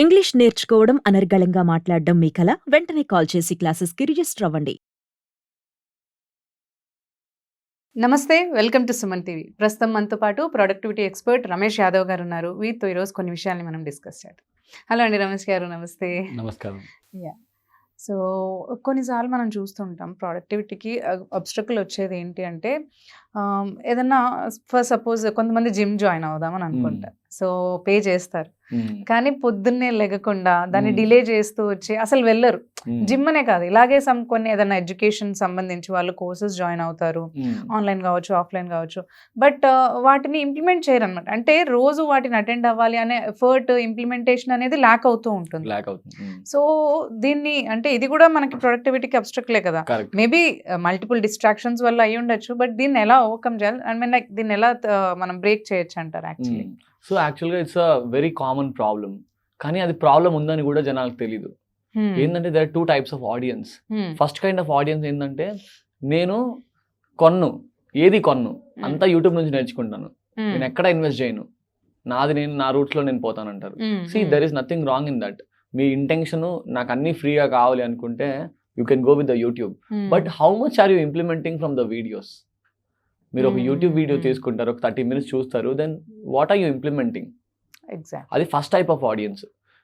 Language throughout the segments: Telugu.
ఇంగ్లీష్ నేర్చుకోవడం, అనర్గళంగా మాట్లాడడం మీ కల? వెంటనే కాల్ చేసి క్లాసెస్‌కి రిజిస్టర్ అవ్వండి. నమస్తే, వెల్కమ్ టు సుమన్ టీవీ. ప్రస్తుతం మనతో పాటు ప్రొడక్టివిటీ ఎక్స్పర్ట్ రమేష్ యాదవ్ గారు ఉన్నారు. వీరితో ఈరోజు కొన్ని విషయాల్ని మనం డిస్కస్ చేద్దాం. హలో అండి రమేష్ గారు, నమస్తే. నమస్కారం. యా సో కొన్నిసార్లు మనం చూస్తుంటాం ప్రొడక్టివిటీకి అబ్స్ట్రకుల్ వచ్చేది ఏంటి అంటే ఏదన్నా ఫర్ సపోజ్ కొంతమంది జిమ్ జాయిన్ అవుదామని అనుకుంటారు. సో పే చేస్తారు, కానీ పొద్దున్నే లెగకుండా దాన్ని డిలే చేస్తూ వచ్చి అసలు వెళ్ళరు. జిమ్ అనే కాదు, ఇలాగే కొన్ని ఏదైనా ఎడ్యుకేషన్ సంబంధించి వాళ్ళు కోర్సెస్ జాయిన్ అవుతారు, ఆన్లైన్ కావచ్చు ఆఫ్లైన్ కావచ్చు. బట్ వాటిని ఇంప్లిమెంట్ చేయరు అనమాట. అంటే రోజు వాటిని అటెండ్ అవ్వాలి అనే ఎఫర్ట్, ఇంప్లిమెంటేషన్ అనేది ల్యాక్ అవుతూ ఉంటుంది. సో దీన్ని అంటే ఇది కూడా మనకి ప్రొడక్టివిటీకి అబ్స్ట్రక్ట్లే కదా. మేబీ మల్టిపుల్ డిస్ట్రాక్షన్స్ వల్ల అయ్యి ఉండొచ్చు, బట్ దీన్ని ఎలా ఓవర్కమ్ చేయాలి, ఐ మీన్ లైక్ దీన్ని ఎలా మనం బ్రేక్ చేయొచ్చు అంటారు యాక్చువల్లీ? సో యాక్చువల్గా it's a very common problem, కానీ అది ప్రాబ్లం ఉందని కూడా జనాలకు తెలీదు. ఏంటంటే there are 2 types of audience. First kind of audience ఏంటంటే, నేను కొన్ను అంతా యూట్యూబ్ నుంచి నేర్చుకుంటాను, నేను ఎక్కడ ఇన్వెస్ట్ చేయను, నేను నా రూట్స్లో నేను పోతానంటారు. See there is nothing wrong in that. మీ ఇంటెన్షన్ నాకు అన్ని ఫ్రీగా కావాలి అనుకుంటే you can go with the YouTube. But how much are you implementing from the videos? మీరు ఒక యూట్యూబ్ వీడియో తీసుకుంటారు, ఒక 30 minutes చూస్తారు, then what are you implementing? అది first type of audience.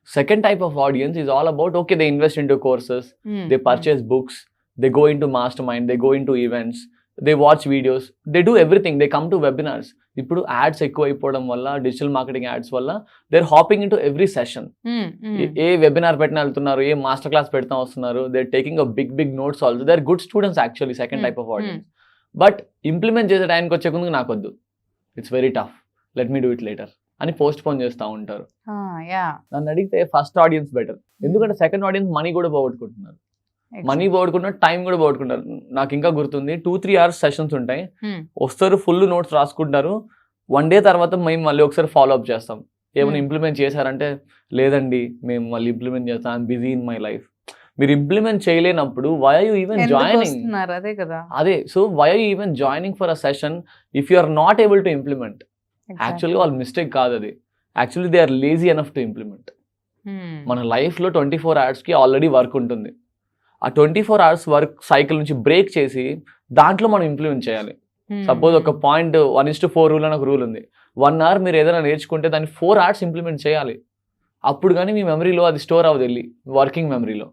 Second type of audience is all about, okay, they invest into courses, they purchase books, they go into master mind, they go into events, they watch videos, they do everything, they come to webinars. ఇప్పుడు యాడ్స్ ఎక్కువ అయిపోవడం వల్ల, డిజిటల్ మార్కెటింగ్ యాడ్స్ వల్ల they are hopping into every session. ఏ వెబినార్ పెట్టిన వెళ్తున్నారు, ఏ మాస్టర్ క్లాస్ పెడతా వస్తున్నారు, they are taking a big notes also. They are good students actually, second type of audience. But implement చేసే టైంకి వచ్చే ముందుకు నాకొద్దు, it's very tough, let me do it later అని పోస్ట్ పోన్ చేస్తూ ఉంటారు. నన్ను అడిగితే ఫస్ట్ ఆడియన్స్ బెటర్. ఎందుకంటే సెకండ్ ఆడియన్స్ మనీ కూడా పోగొట్టుకుంటున్నారు, మనీ పోగొట్టుకుంటున్నారు, టైం కూడా పోగొట్టుకుంటారు. నాకు ఇంకా గుర్తుంది, 2-3 hours సెషన్స్ ఉంటాయి, వస్తారు, ఫుల్ నోట్స్ రాసుకుంటారు. 1 day తర్వాత మేము మళ్ళీ ఒకసారి ఫాలో అప్ చేస్తాం, ఏమైనా ఇంప్లిమెంట్ చేశారంటే లేదండి మేము మళ్ళీ ఇంప్లిమెంట్ చేస్తాం, I'm busy in my life. మీరు ఇంప్లిమెంట్ చేయలేనప్పుడు why are you even joining? అదే కదా, అదే. So why are you even joining for a session if you are not able to implement? యాక్చువల్గా వాళ్ళ మిస్టేక్ కాదు అది, actually they are lazy enough to implement. మన లైఫ్లో 24 hours ఆల్రెడీ వర్క్ ఉంటుంది. ఆ 24 hours వర్క్ సైకిల్ నుంచి బ్రేక్ చేసి దాంట్లో మనం ఇంప్లిమెంట్ చేయాలి. సపోజ్ ఒక 1:4 రూల్ అని ఒక రూల్ ఉంది. 1 hour మీరు ఏదైనా నేర్చుకుంటే దాన్ని 4 hours ఇంప్లిమెంట్ చేయాలి. అప్పుడు కానీ మీ మెమరీలో అది స్టోర్ అవ్వదు, వెళ్ళి వర్కింగ్ మెమరీలో.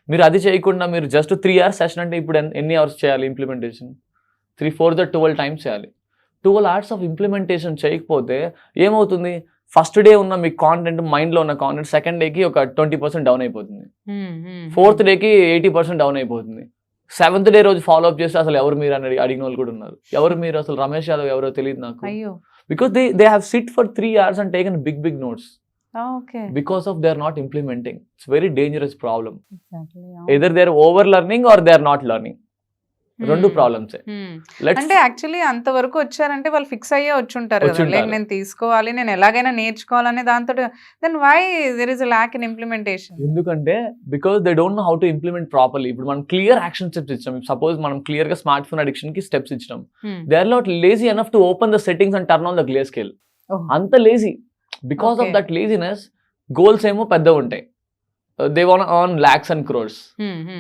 మీరు అది చేయకుండా మీరు జస్ట్ 3 hours సెషన్ అంటే ఇప్పుడు ఎన్ని అవర్స్ చేయాలి ఇంప్లిమెంటేషన్? 3/4 12 times చేయాలి. 12 hours ఆఫ్ ఇంప్లిమెంటేషన్ చేయకపోతే ఏమవుతుంది? ఫస్ట్ డే ఉన్న మీ కాంటెంట్, మైండ్లో ఉన్న కాంటెంట్ సెకండ్ డేకి ఒక 20% డౌన్ అయిపోతుంది, 4th డేకి 80% డౌన్ అయిపోతుంది. 7th day రోజు ఫాలో అప్ చేస్తే అసలు ఎవరు మీరు అని అడిగిన వాళ్ళు కూడా ఉన్నారు. ఎవరు మీరు అసలు? రమేష్ యాదవ్ ఎవరో తెలియదు నాకు. Because they have sit for 3 hours and taken big notes. Because of they are not implementing. It's very dangerous problem. Exactly. Either they are over learning or they are not learning. రెండు ప్రాబ్లమ్స్. అంటే యాక్చువల్లీ అంతవరకు వచ్చారంటే వాళ్ళు ఫిక్స్ అయ్యే వచ్చుంటారు కదా, లైక్ నేను తీసుకోవాలి, నేను ఎలాగైనా నేర్చుకోవాలనే దాంతో. Then why there is a lack in implementation? ఎందుకంటే because they don't know how to implement properly. ఇప్పుడు మనం క్లియర్ యాక్షన్ స్టెప్స్ ఇచ్చాం. సపోజ్ మనం క్లియర్ గా స్మార్ట్ ఫోన్ అడిక్షన్ కి స్టెప్స్ ఇచ్చినాం. They are not lazy enough to open the settings and turn on the grey scale. అంత lazy. Because of that laziness goals ఏమో పెద్దగా ఉంటాయి, they want earn lakhs and crores.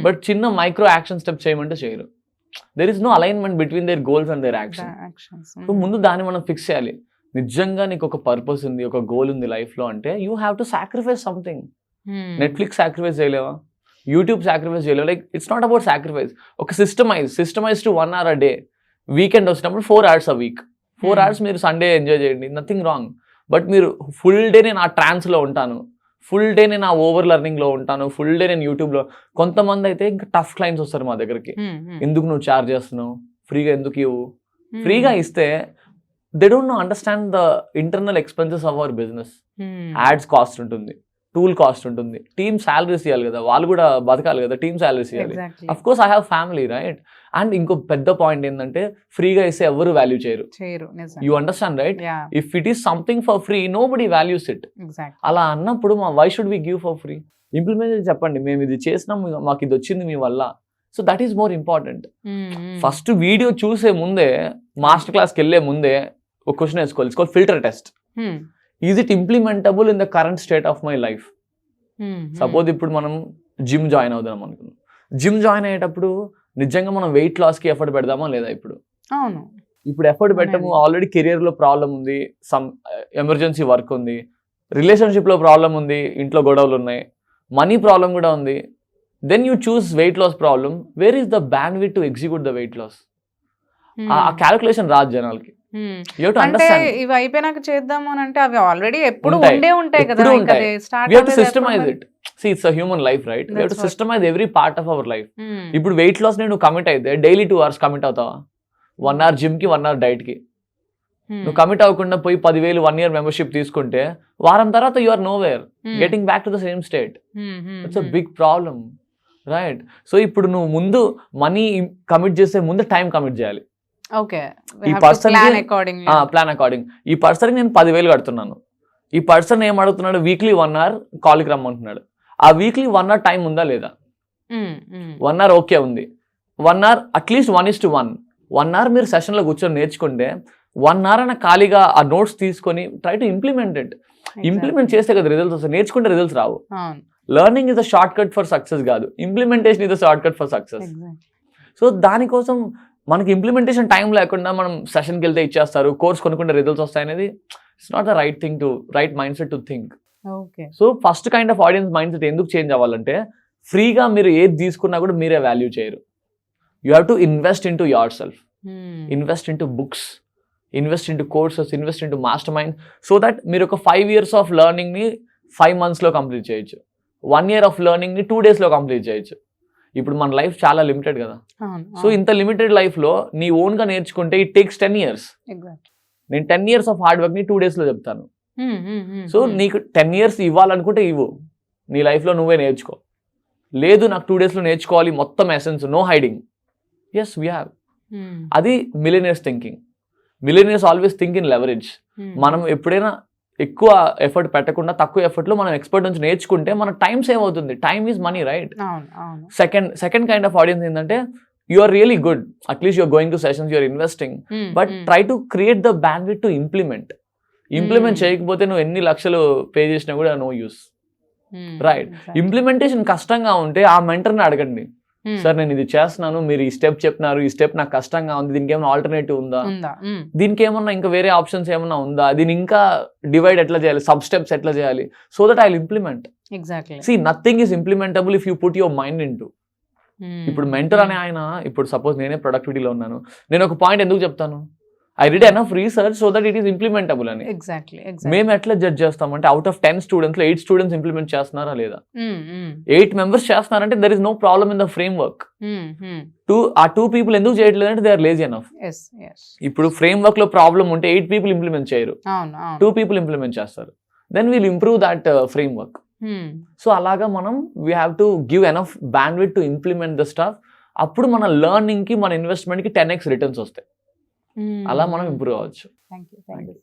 But చిన్న మైక్రో యాక్షన్ స్టెప్ చేయమంటే చేయరు. There is no alignment between their goals and their action. So ముందు దాన్ని మనం ఫిక్స్ చేయాలి. నిజంగా నీకు ఒక పర్పస్ ఉంది, ఒక గోల్ ఉంది లైఫ్లో అంటే you have to sacrifice something. Netflix sacrifice చేయలేవా? యూట్యూబ్ సాక్రిఫైస్ చేయలేవా? Like it's not about sacrifice. ఒక systemise to 1 hour a day. Weekend వచ్చినప్పుడు 4 hours a week. 4 hours మీరు సండే ఎంజాయ్ చేయండి, నథింగ్ రాంగ్. బట్ మీరు ఫుల్ డే నేను ఆ ట్రాన్స్లో ఉంటాను, ఫుల్ డే నేను ఆ ఓవర్ లెర్నింగ్లో ఉంటాను, ఫుల్ డే నేను యూట్యూబ్లో. కొంతమంది అయితే ఇంకా టఫ్ క్లయింట్స్ వస్తారు మా దగ్గరికి, ఎందుకు నువ్వు ఛార్జ్ చేస్తున్నావు, ఫ్రీగా ఎందుకు ఇవ్వు? ఫ్రీగా ఇస్తే they don't know understand the internal expenses of our business. Ads cost ఉంటుంది, టూల్ కాస్ట్ ఉంటుంది, టీమ్ శాలరీస్ ఇవ్వాలి కదా, వాళ్ళు కూడా బతకాలి కదా, టీమ్ శాలరీస్ ఇవ్వాలి. Of course I have family, right? And ఇంకో పెద్ద పాయింట్ ఏంటంటే ఫ్రీగా ఇస్తే ఎవరు వాల్యూ చేయరు. You understand, right? If it is something for free nobody values it. అలా అన్నప్పుడు why should we give for free? Implement చెప్పండి, మేము ఇది చేసినాం, మాకు ఇది వచ్చింది మీ వల్ల. So that is more important. First video చూసే ముందే, మాస్టర్ క్లాస్కి వెళ్ళే ముందే ఒక క్వశ్చన్ వేసుకోవాలి. It's called filter test. Is it implementable in the current state of my life? Suppose ఇప్పుడు మనం జిమ్ జాయిన్ అవుదాం అనుకున్నాం. జిమ్ జాయిన్ అయ్యేటప్పుడు నిజంగా మనం వెయిట్ లాస్కి ఎఫర్ట్ పెడదామా లేదా? అవును. ఇప్పుడు ఎఫర్ట్ పెట్టము. ఆల్రెడీ కెరియర్ లో ప్రాబ్లం ఉంది, సమ్ ఎమర్జెన్సీ వర్క్ ఉంది, రిలేషన్షిప్ లో ప్రాబ్లం ఉంది, ఇంట్లో గొడవలు ఉన్నాయి, మనీ ప్రాబ్లం కూడా ఉంది. Then you choose weight loss problem. Where is the bandwidth to execute the weight loss? ఆ క్యాలిక్యులేషన్ రాదు జనాలకి. యూ హావ్ టు అంటే అండర్స్టాండ్. ఇవి అయిపోయినాక చేద్దాము అని అంటే అవి ఆల్రెడీ ఎప్పుడు ఉంటాయి. ఉండే ఉంటాయి కదా. ఎప్పుడూ ఇంకా ఉంటాయి. అది start We have to అవ్వేది systemize ఎప్పుడు it. See, it's a human life, right? We have to That's what. systemize every part of our life. మరి? ఇప్పుడు వెయిట్ లాస్ నేను కమిట్ అయితే డైలీ 2 hours కమిట్ అవుతావా? 1 hour జిమ్ కి 1 hour డైట్ కి. నువ్వు కమిట్ అవ్వకుండా పోయి 10,000 1 year మెంబర్షిప్ తీసుకుంటే వారం తర్వాత you are nowhere getting back to the same state. It's a big problem, right? So ఇప్పుడు నువ్వు ముందు మనీ కమిట్ చేసే ముందు టైం కమిట్ చేయాలి. ఓకే. ఈ పర్సన్ ప్లాన్ అకార్డింగ్ ఈ పర్సన్ నేను 10,000 కడుతున్నాను. ఈ పర్సన్ ఏం అడుగుతున్నాడు? వీక్లీ 1 hour కాల్కి రమ్మంటున్నాడు. ఆ వీక్లీ 1 hour టైం ఉందా లేదా? 1 hour ఓకే ఉంది. 1 hour అట్లీస్ట్ 1:1. 1 hour మీరు సెషన్లో కూర్చొని నేర్చుకుంటే 1 hour అన్న ఖాళీగా ఆ నోట్స్ తీసుకొని try to implement it. Implement చేస్తే కదా రిజల్ట్స్ వస్తాయి. నేర్చుకుంటే రిజల్ట్స్ రావు. Learning is a short cut for success కాదు, implementation is a short cut for success. So దానికోసం మనకి ఇంప్లిమెంటేషన్ టైం లేకుండా మనం సెషన్కి వెళ్తే ఇచ్చేస్తారు, కోర్స్ కొనుక్కుంటే రిజల్ట్స్ వస్తాయి అనేది it's not the right mind set to think. So first kind of audience mind set ఎందుకు చేంజ్ అవ్వాలంటే ఫ్రీగా మీరు ఏది తీసుకున్నా కూడా మీరే వాల్యూ చేయరు. You have to invest in to your self, invest in to books, invest into courses, invest into master mind. So that మీరు ఒక 5 years ఆఫ్ లెర్నింగ్ని 5 monthsలో కంప్లీట్ చేయొచ్చు. 1 year ఆఫ్ లెర్నింగ్ని 2 daysలో కంప్లీట్ చేయొచ్చు. ఇప్పుడు మన లైఫ్ చాలా లిమిటెడ్ కదా. సో ఇంత లిమిటెడ్ లైఫ్లో నీ ఓన్గా నేర్చుకుంటే ఇట్ టేక్స్ 10 years. నేను 10 years ఆఫ్ హార్డ్ వర్క్ ని 2 daysలో చెప్తాను. సో నీకు 10 years ఇవ్వాలనుకుంటే ఇవ్వు, నీ లైఫ్లో నువ్వే నేర్చుకో. లేదు నాకు 2 daysలో నేర్చుకోవాలి మొత్తం essence, no hiding. Yes we have. అది millionaires thinking. Millionaires always think in leverage. మనం ఎప్పుడైనా ఎక్కువ ఎఫర్ట్ పెట్టకుండా తక్కువ ఎఫర్ట్లో మనం ఎక్స్పర్ట్ నుంచి నేర్చుకుంటే మన టైం సేవ్ అవుతుంది. Time is money, right? Second kind of audience ఏంటంటే you are really good, at least you are going to sessions, you are investing, but try to create the bandwidth to implement చేయకపోతే నువ్వు ఎన్ని లక్షలు పే చేసినా కూడా నో యూస్, రైట్? ఇంప్లిమెంటేషన్ కష్టంగా ఉంటే ఆ మెంటర్ని అడగండి, సార్ నేను ఇది చేస్తున్నాను, మీరు ఈ స్టెప్ చెప్పినారు, ఈ స్టెప్ నాకు కష్టంగా ఉంది, దీనికి ఏమైనా ఆల్టర్నేటివ్ ఉందా, దీనికి ఏమన్నా ఇంకా వేరే ఆప్షన్స్ ఏమన్నా ఉందా, దీని ఇంకా డివైడ్ ఎట్లా చేయాలి, సబ్ స్టెప్స్ ఎట్లా చేయాలి, so that I will implement. See, nothing is implementable if you put your mind into. ఇప్పుడు మెంటర్ అనే ఆయన, ఇప్పుడు సపోజ్ నేనే ప్రొడక్టివిటీలో ఉన్నాను, నేను ఒక పాయింట్ ఎందుకు చెప్తాను, I did enough research so that it is implementable అని. మేము ఎట్లా జడ్జ్ చేస్తామంటే out of 10 students 8 students implement చేస్తున్నారా లేదా, 8 members చేస్తున్నారంటే there is no problem in the framework. ఆ 2 people ఎందుకు చేయట్లేదు అంటే దే ఆర్ లేజీ ఎనఫ్. ఇప్పుడు ఫ్రేమ్ వర్క్ లో ప్రాబ్లం ఉంటే 8 people ఇంప్లిమెంట్ చేయరు, 2 people ఇంప్లిమెంట్ చేస్తారు. Then we'll improve that framework. So అలాగా మనం we have to give enough bandwidth to implement the stuff. అప్పుడు మన లెర్నింగ్ కి, మన ఇన్వెస్ట్మెంట్ కి 10x రిటర్న్స్ వస్తాయి. అలా మనం ఇంప్రూవ్ అవ్వచ్చు. Thank you.